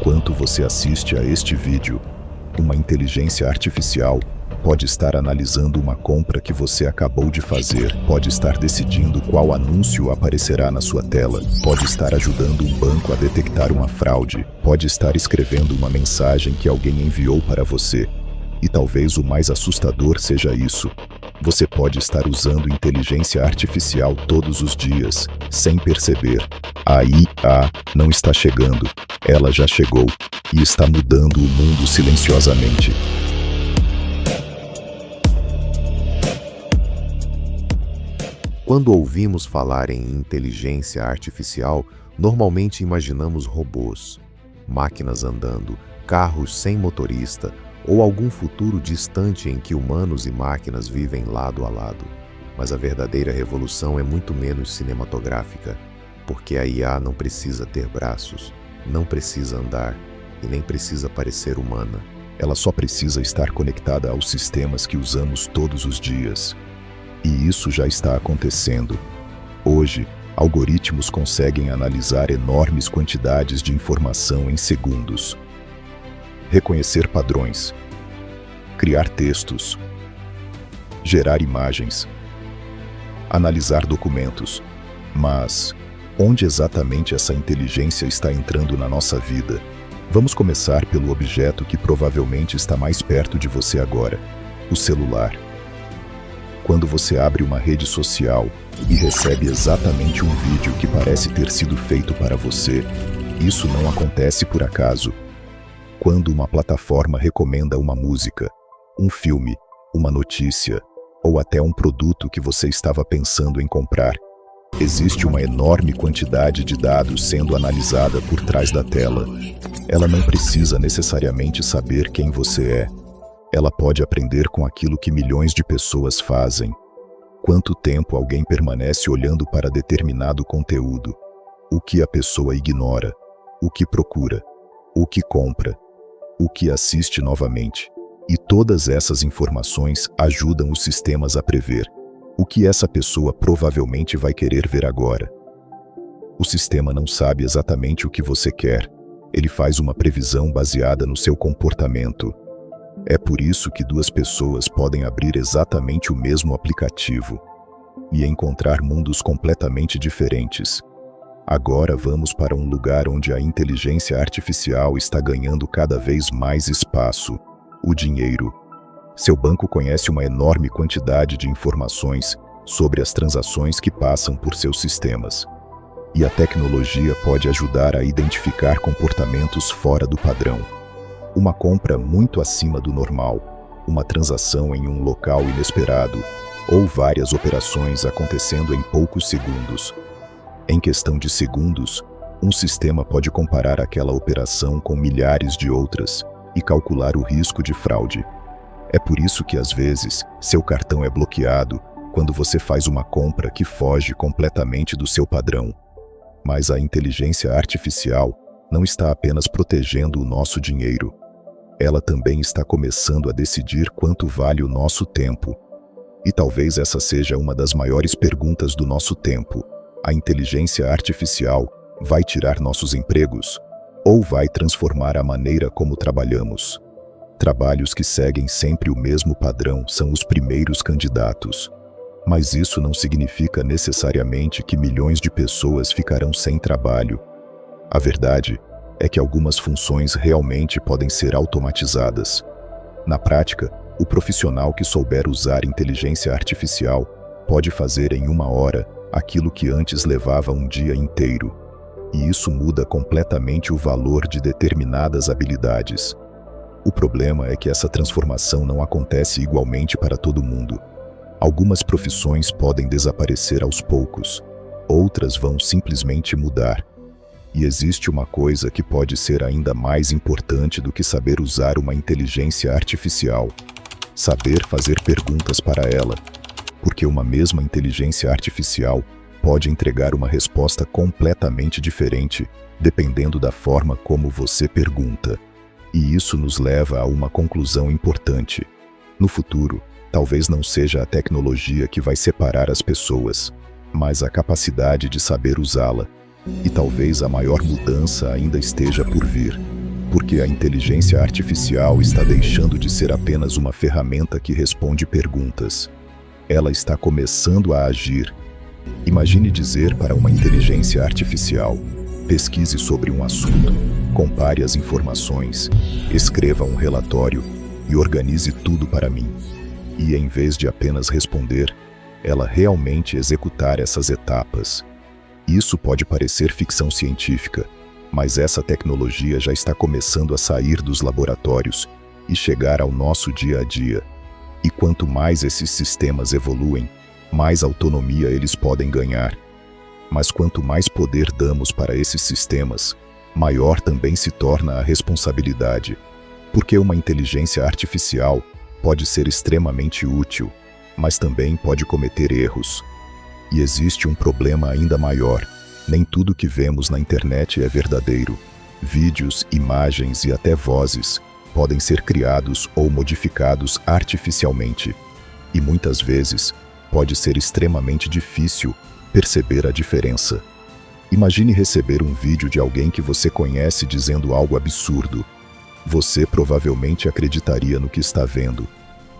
Enquanto você assiste a este vídeo, uma inteligência artificial pode estar analisando uma compra que você acabou de fazer, pode estar decidindo qual anúncio aparecerá na sua tela, pode estar ajudando um banco a detectar uma fraude, pode estar escrevendo uma mensagem que alguém enviou para você. E talvez o mais assustador seja isso: você pode estar usando inteligência artificial todos os dias, sem perceber. A IA não está chegando, ela já chegou e está mudando o mundo silenciosamente. Quando ouvimos falar em inteligência artificial, normalmente imaginamos robôs, máquinas andando, carros sem motorista ou algum futuro distante em que humanos e máquinas vivem lado a lado. Mas a verdadeira revolução é muito menos cinematográfica, porque a IA não precisa ter braços, não precisa andar e nem precisa parecer humana. Ela só precisa estar conectada aos sistemas que usamos todos os dias. E isso já está acontecendo. Hoje, algoritmos conseguem analisar enormes quantidades de informação em segundos, reconhecer padrões, criar textos, gerar imagens, analisar documentos. Mas onde exatamente essa inteligência está entrando na nossa vida? Vamos começar pelo objeto que provavelmente está mais perto de você agora: o celular. Quando você abre uma rede social e recebe exatamente um vídeo que parece ter sido feito para você, isso não acontece por acaso. Quando uma plataforma recomenda uma música, um filme, uma notícia, ou até um produto que você estava pensando em comprar, existe uma enorme quantidade de dados sendo analisada por trás da tela. Ela não precisa necessariamente saber quem você é. Ela pode aprender com aquilo que milhões de pessoas fazem. Quanto tempo alguém permanece olhando para determinado conteúdo? O que a pessoa ignora? O que procura? O que compra? O que assiste novamente? E todas essas informações ajudam os sistemas a prever o que essa pessoa provavelmente vai querer ver agora. O sistema não sabe exatamente o que você quer. Ele faz uma previsão baseada no seu comportamento. É por isso que duas pessoas podem abrir exatamente o mesmo aplicativo e encontrar mundos completamente diferentes. Agora vamos para um lugar onde a inteligência artificial está ganhando cada vez mais espaço: o dinheiro. Seu banco conhece uma enorme quantidade de informações sobre as transações que passam por seus sistemas. E a tecnologia pode ajudar a identificar comportamentos fora do padrão. Uma compra muito acima do normal, uma transação em um local inesperado, ou várias operações acontecendo em poucos segundos. Em questão de segundos, um sistema pode comparar aquela operação com milhares de outras e calcular o risco de fraude. É por isso que, às vezes, seu cartão é bloqueado quando você faz uma compra que foge completamente do seu padrão. Mas a inteligência artificial não está apenas protegendo o nosso dinheiro. Ela também está começando a decidir quanto vale o nosso tempo. E talvez essa seja uma das maiores perguntas do nosso tempo: a inteligência artificial vai tirar nossos empregos? Ou vai transformar a maneira como trabalhamos? Trabalhos que seguem sempre o mesmo padrão são os primeiros candidatos. Mas isso não significa necessariamente que milhões de pessoas ficarão sem trabalho. A verdade é que algumas funções realmente podem ser automatizadas. Na prática, o profissional que souber usar inteligência artificial pode fazer em 1 hora aquilo que antes levava um dia inteiro. E isso muda completamente o valor de determinadas habilidades. O problema é que essa transformação não acontece igualmente para todo mundo. Algumas profissões podem desaparecer aos poucos, outras vão simplesmente mudar. E existe uma coisa que pode ser ainda mais importante do que saber usar uma inteligência artificial: saber fazer perguntas para ela. Porque uma mesma inteligência artificial pode entregar uma resposta completamente diferente, dependendo da forma como você pergunta. E isso nos leva a uma conclusão importante. No futuro, talvez não seja a tecnologia que vai separar as pessoas, mas a capacidade de saber usá-la. E talvez a maior mudança ainda esteja por vir. Porque a inteligência artificial está deixando de ser apenas uma ferramenta que responde perguntas. Ela está começando a agir. Imagine dizer para uma inteligência artificial: pesquise sobre um assunto, compare as informações, escreva um relatório e organize tudo para mim. E em vez de apenas responder, ela realmente executar essas etapas. Isso pode parecer ficção científica, mas essa tecnologia já está começando a sair dos laboratórios e chegar ao nosso dia a dia. E quanto mais esses sistemas evoluem, mais autonomia eles podem ganhar. Mas quanto mais poder damos para esses sistemas, maior também se torna a responsabilidade. Porque uma inteligência artificial pode ser extremamente útil, mas também pode cometer erros. E existe um problema ainda maior. Nem tudo que vemos na internet é verdadeiro. Vídeos, imagens e até vozes podem ser criados ou modificados artificialmente. E muitas vezes pode ser extremamente difícil perceber a diferença. Imagine receber um vídeo de alguém que você conhece dizendo algo absurdo. Você provavelmente acreditaria no que está vendo.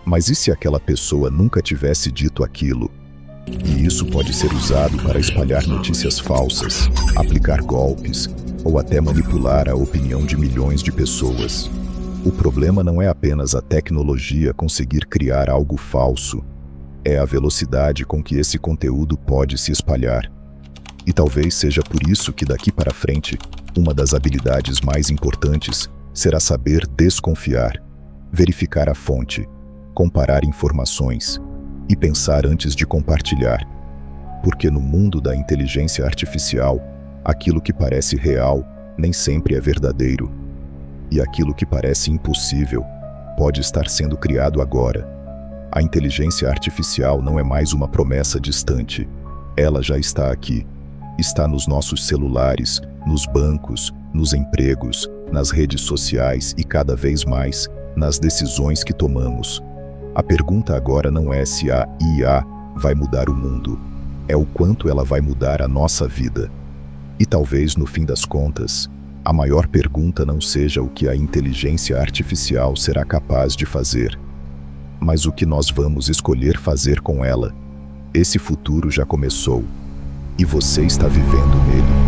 Mas e se aquela pessoa nunca tivesse dito aquilo? E isso pode ser usado para espalhar notícias falsas, aplicar golpes ou até manipular a opinião de milhões de pessoas. O problema não é apenas a tecnologia conseguir criar algo falso, é a velocidade com que esse conteúdo pode se espalhar. E talvez seja por isso que daqui para frente, uma das habilidades mais importantes será saber desconfiar, verificar a fonte, comparar informações e pensar antes de compartilhar. Porque no mundo da inteligência artificial, aquilo que parece real nem sempre é verdadeiro. E aquilo que parece impossível pode estar sendo criado agora. A inteligência artificial não é mais uma promessa distante. Ela já está aqui. Está nos nossos celulares, nos bancos, nos empregos, nas redes sociais e cada vez mais nas decisões que tomamos. A pergunta agora não é se a IA vai mudar o mundo, é o quanto ela vai mudar a nossa vida. E talvez, no fim das contas, a maior pergunta não seja o que a inteligência artificial será capaz de fazer, mas o que nós vamos escolher fazer com ela. Esse futuro já começou, e você está vivendo nele.